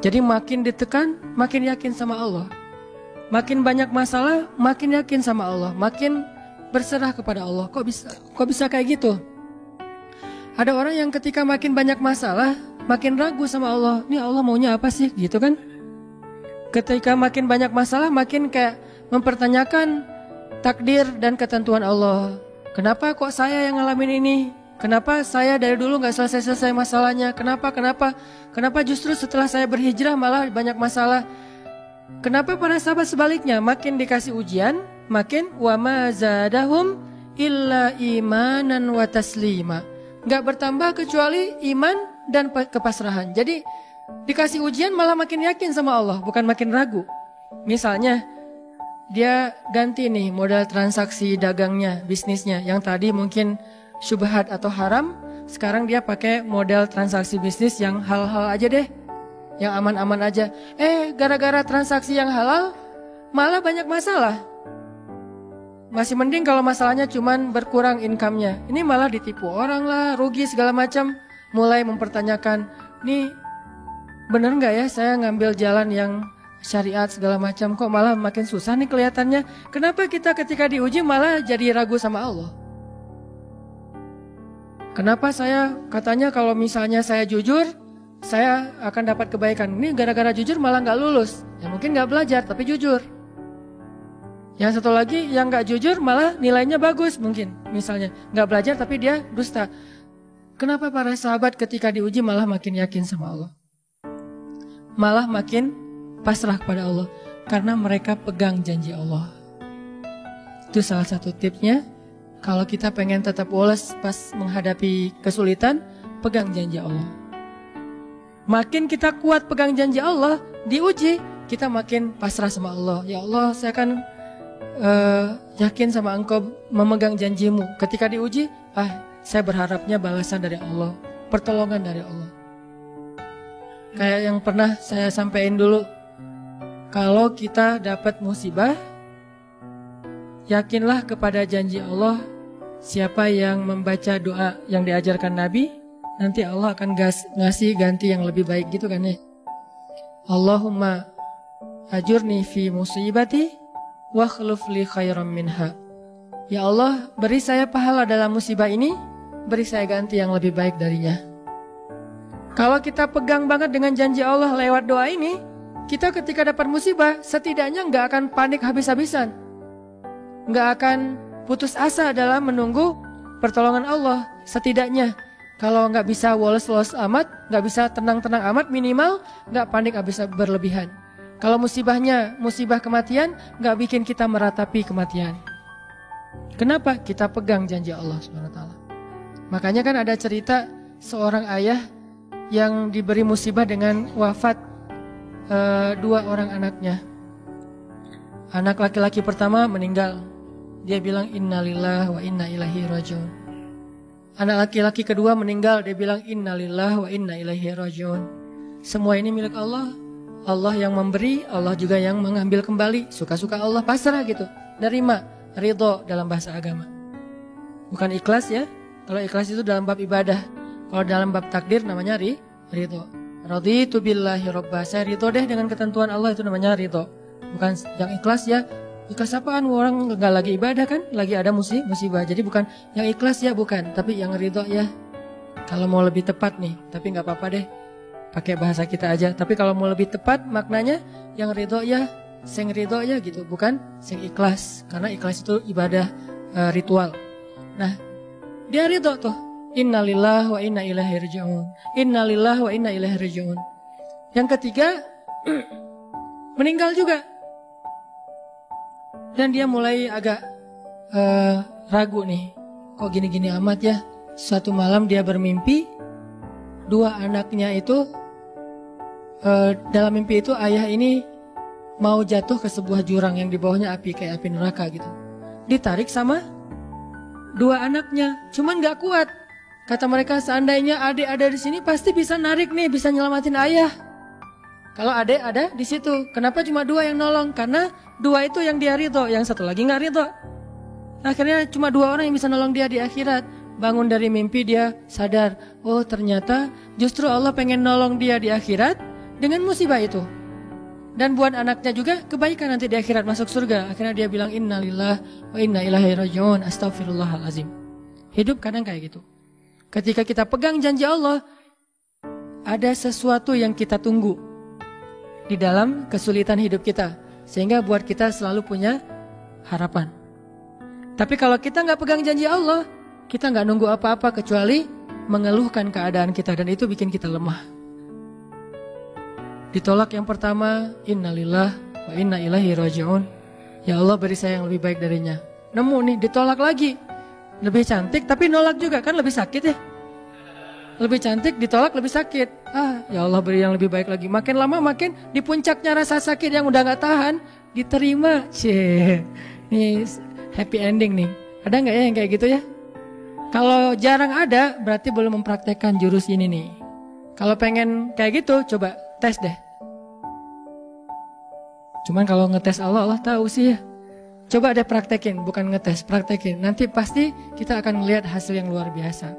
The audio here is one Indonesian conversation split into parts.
Jadi makin ditekan, makin yakin sama Allah. Makin banyak masalah, makin yakin sama Allah. Makin berserah kepada Allah. Kok bisa kayak gitu? Ada orang yang ketika makin banyak masalah, makin ragu sama Allah. Ini Allah maunya apa sih? Gitu kan? Ketika makin banyak masalah, makin kayak mempertanyakan takdir dan ketentuan Allah. Kenapa kok saya yang ngalamin ini? Kenapa saya dari dulu gak selesai-selesai masalahnya? Kenapa justru setelah saya berhijrah malah banyak masalah? Kenapa para sahabat sebaliknya? Makin dikasih ujian, makin wa ma zadahum illa imanan wa taslima. Gak bertambah kecuali iman dan kepasrahan. Jadi dikasih ujian malah makin yakin sama Allah, bukan makin ragu. Misalnya dia ganti nih modal transaksi dagangnya, bisnisnya. Yang tadi mungkin syubhat atau haram, sekarang dia pakai model transaksi bisnis yang halal aja deh, yang aman-aman aja. Gara-gara transaksi yang halal malah banyak masalah. Masih mending kalau masalahnya cuman berkurang income-nya. Ini malah ditipu orang lah, rugi segala macam. Mulai mempertanyakan, nih bener gak ya saya ngambil jalan yang syariat segala macam, kok malah makin susah nih kelihatannya. Kenapa kita ketika diuji malah jadi ragu sama Allah? Kenapa saya katanya kalau misalnya saya jujur, saya akan dapat kebaikan. Ini gara-gara jujur malah gak lulus. Ya mungkin gak belajar tapi jujur. Yang satu lagi yang gak jujur malah nilainya bagus mungkin. Misalnya gak belajar tapi dia dusta. Kenapa para sahabat ketika diuji malah makin yakin sama Allah? Malah makin pasrah kepada Allah. Karena mereka pegang janji Allah. Itu salah satu tipsnya. Kalau kita pengen tetap woles pas menghadapi kesulitan, pegang janji Allah. Makin kita kuat pegang janji Allah, diuji, kita makin pasrah sama Allah. Ya Allah, saya kan yakin sama Engkau memegang janjimu. Ketika diuji, saya berharapnya balasan dari Allah, pertolongan dari Allah. Kayak yang pernah saya sampaikan dulu, kalau kita dapat musibah, yakinlah kepada janji Allah. Siapa yang membaca doa yang diajarkan Nabi, nanti Allah akan ngasih ganti yang lebih baik gitu kan ya. Allahumma ajurni fi musibati wa khluf li khairam minha. Ya Allah, beri saya pahala dalam musibah ini, beri saya ganti yang lebih baik darinya. Kalau kita pegang banget dengan janji Allah lewat doa ini, kita ketika dapat musibah setidaknya nggak akan panik habis-habisan, nggak akan putus asa dalam menunggu pertolongan Allah. Setidaknya kalau nggak bisa woles-woles amat, nggak bisa tenang-tenang amat, minimal nggak panik habis berlebihan. Kalau musibahnya musibah kematian, nggak bikin kita meratapi kematian. Kenapa? Kita pegang janji Allah SWT. Makanya kan ada cerita seorang ayah yang diberi musibah dengan wafat 2 orang anaknya. Anak laki-laki pertama meninggal. Dia bilang innalillahi wa inna ilaihi rajiun. Anak laki-laki kedua meninggal. Dia bilang innalillahi wa inna ilaihi rajiun. Semua ini milik Allah. Allah yang memberi, Allah juga yang mengambil kembali. Suka-suka Allah, pasrah gitu. Nerima, ridho dalam bahasa agama. Bukan ikhlas ya. Kalau ikhlas itu dalam bab ibadah. Kalau dalam bab takdir namanya ridho. Raditu billahi robba. Saya ridho deh dengan ketentuan Allah, itu namanya ridho. Bukan yang ikhlas ya. Ikhlas apaan? Orang gak lagi ibadah kan? Lagi ada musibah. Jadi bukan yang ikhlas ya, bukan. Tapi yang ridho ya. Kalau mau lebih tepat nih. Tapi gak apa-apa deh, pakai bahasa kita aja. Tapi kalau mau lebih tepat maknanya, yang ridho ya, sing ridho ya gitu. Bukan sing ikhlas. Karena ikhlas itu ibadah ritual. Nah, dia ridho tuh. Innalillahi wa inna ilaihi raji'un. Innalillahi wa inna ilaihi raji'un. Yang ketiga meninggal juga. Dan dia mulai agak ragu nih. Kok gini-gini amat ya. Suatu malam dia bermimpi 2 anaknya itu dalam mimpi itu ayah ini mau jatuh ke sebuah jurang yang di bawahnya api, kayak api neraka gitu. Ditarik sama 2 anaknya, cuman gak kuat. Kata mereka, seandainya adik ada di sini pasti bisa narik nih, bisa nyelamatin ayah. Kalau adik ada di situ, kenapa cuma 2 yang nolong? Karena 2 itu yang dia ridho, yang satu lagi nggak ridho. Akhirnya cuma 2 orang yang bisa nolong dia di akhirat. Bangun dari mimpi dia sadar, oh ternyata justru Allah pengen nolong dia di akhirat dengan musibah itu. Dan buat anaknya juga kebaikan nanti di akhirat masuk surga. Akhirnya dia bilang innalillahi wa inna ilaihi raji'un, astaghfirullahalazim. Hidup kadang kayak gitu. Ketika kita pegang janji Allah, ada sesuatu yang kita tunggu di dalam kesulitan hidup kita, sehingga buat kita selalu punya harapan. Tapi kalau kita nggak pegang janji Allah, kita nggak nunggu apa-apa kecuali mengeluhkan keadaan kita, dan itu bikin kita lemah. Ditolak yang pertama, innalillah wa inna ilaihi raji'un. Ya Allah, beri saya yang lebih baik darinya. Nemu nih, ditolak lagi. Lebih cantik tapi nolak juga, kan lebih sakit ya. Lebih cantik ditolak lebih sakit. Ya Allah, beri yang lebih baik lagi. Makin lama makin di puncaknya rasa sakit yang udah gak tahan, diterima. Ini happy ending nih. Ada gak ya yang kayak gitu ya? Kalau jarang ada, berarti belum mempraktekkan jurus ini nih. Kalau pengen kayak gitu, coba tes deh. Cuman kalau ngetes Allah, Allah tahu sih ya. Coba deh praktekin, bukan ngetes, praktekin. Nanti pasti kita akan melihat hasil yang luar biasa.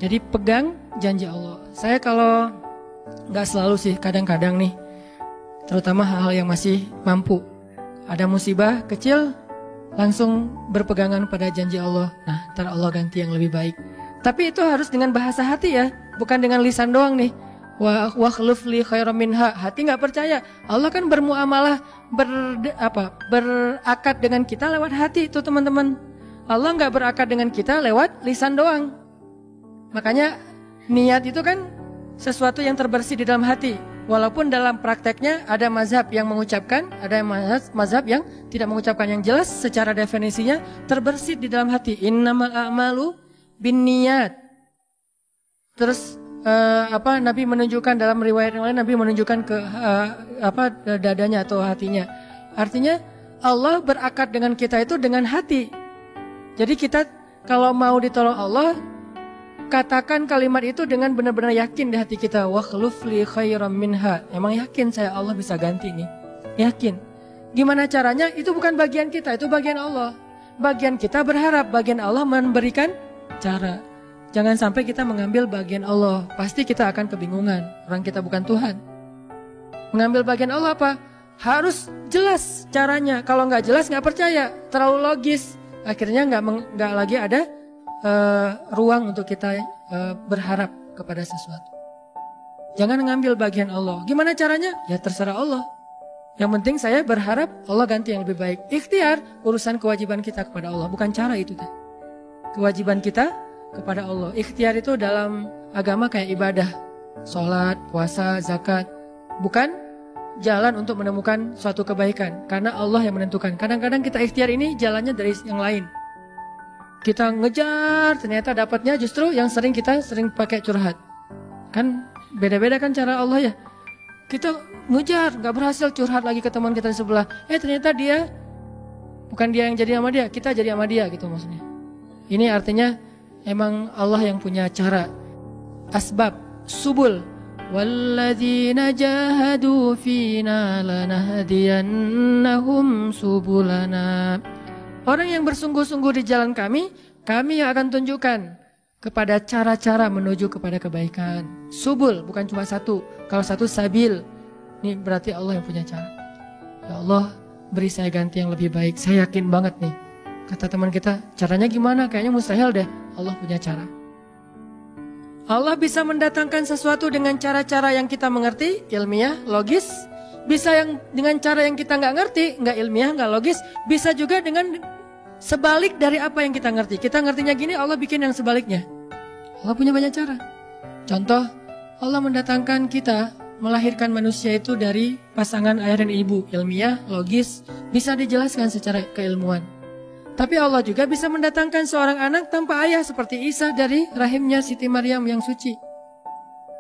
Jadi pegang janji Allah. Saya kalau gak selalu sih, kadang-kadang nih, terutama hal-hal yang masih mampu. Ada musibah kecil, langsung berpegangan pada janji Allah. Nah, ntar Allah ganti yang lebih baik. Tapi itu harus dengan bahasa hati ya, bukan dengan lisan doang nih. Wa khluf li khairam minha. Hati nggak percaya. Allah kan bermuamalah berakad dengan kita lewat hati itu teman-teman. Allah nggak berakad dengan kita lewat lisan doang. Makanya niat itu kan sesuatu yang terbersih di dalam hati. Walaupun dalam prakteknya ada mazhab yang mengucapkan, ada mazhab yang tidak mengucapkan. Yang jelas secara definisinya terbersih di dalam hati. Innamal a'malu binniyat. Terus Nabi menunjukkan dalam riwayat yang lain, Nabi menunjukkan ke dadanya atau hatinya. Artinya Allah berakad dengan kita itu dengan hati. Jadi kita kalau mau ditolong Allah, katakan kalimat itu dengan benar-benar yakin di hati kita. Wa khluf li khairam minha. Emang yakin saya Allah bisa ganti nih. Yakin. Gimana caranya? Itu bukan bagian kita, itu bagian Allah. Bagian kita berharap, bagian Allah memberikan cara. Jangan sampai kita mengambil bagian Allah. Pasti kita akan kebingungan. Orang kita bukan Tuhan. Mengambil bagian Allah apa? Harus jelas caranya. Kalau nggak jelas nggak percaya. Terlalu logis. Akhirnya nggak lagi ada ruang untuk kita berharap kepada sesuatu. Jangan mengambil bagian Allah. Gimana caranya? Ya terserah Allah. Yang penting saya berharap Allah ganti yang lebih baik. Ikhtiar urusan kewajiban kita kepada Allah. Bukan cara itu. Kewajiban kita kepada Allah. Ikhtiar itu dalam agama kayak ibadah, sholat, puasa, zakat. Bukan jalan untuk menemukan suatu kebaikan, karena Allah yang menentukan. Kadang-kadang kita ikhtiar ini jalannya dari yang lain. Kita ngejar, ternyata dapatnya justru yang sering pakai curhat. Kan beda-beda kan cara Allah ya. Kita ngejar, gak berhasil, curhat lagi ke teman kita di sebelah. Ternyata dia, bukan dia yang jadi sama dia, kita jadi sama dia gitu maksudnya. Ini artinya emang Allah yang punya cara, asbab, subul. Walladzina jahadu fina lanahdiyannahum subulana. Orang yang bersungguh-sungguh di jalan kami yang akan tunjukkan kepada cara-cara menuju kepada kebaikan. Subul, bukan cuma satu. Kalau satu sabil, ini berarti Allah yang punya cara. Ya Allah, beri saya ganti yang lebih baik. Saya yakin banget nih. Kata teman kita, caranya gimana? Kayaknya mustahil deh. Allah punya cara. Allah bisa mendatangkan sesuatu dengan cara-cara yang kita mengerti, ilmiah, logis. Bisa yang dengan cara yang kita nggak ngerti, nggak ilmiah, nggak logis. Bisa juga dengan sebalik dari apa yang kita ngerti. Kita ngertinya gini, Allah bikin yang sebaliknya. Allah punya banyak cara. Contoh, Allah mendatangkan kita, melahirkan manusia itu dari pasangan ayah dan ibu. Ilmiah, logis, bisa dijelaskan secara keilmuan. Tapi Allah juga bisa mendatangkan seorang anak tanpa ayah seperti Isa dari rahimnya Siti Maryam yang suci.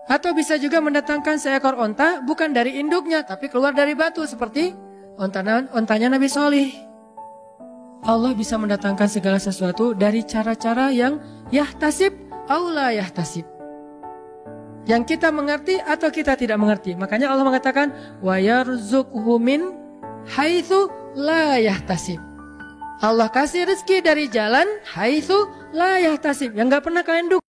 Atau bisa juga mendatangkan seekor onta bukan dari induknya tapi keluar dari batu seperti ontanya Nabi Solih. Allah bisa mendatangkan segala sesuatu dari cara-cara yang yahtasib au la yahtasib. Yang kita mengerti atau kita tidak mengerti. Makanya Allah mengatakan wa yarzuqhu min haitsu la yahtasib. Allah kasih rezeki dari jalan haitsu la yahtasib, yang gak pernah kalian duga.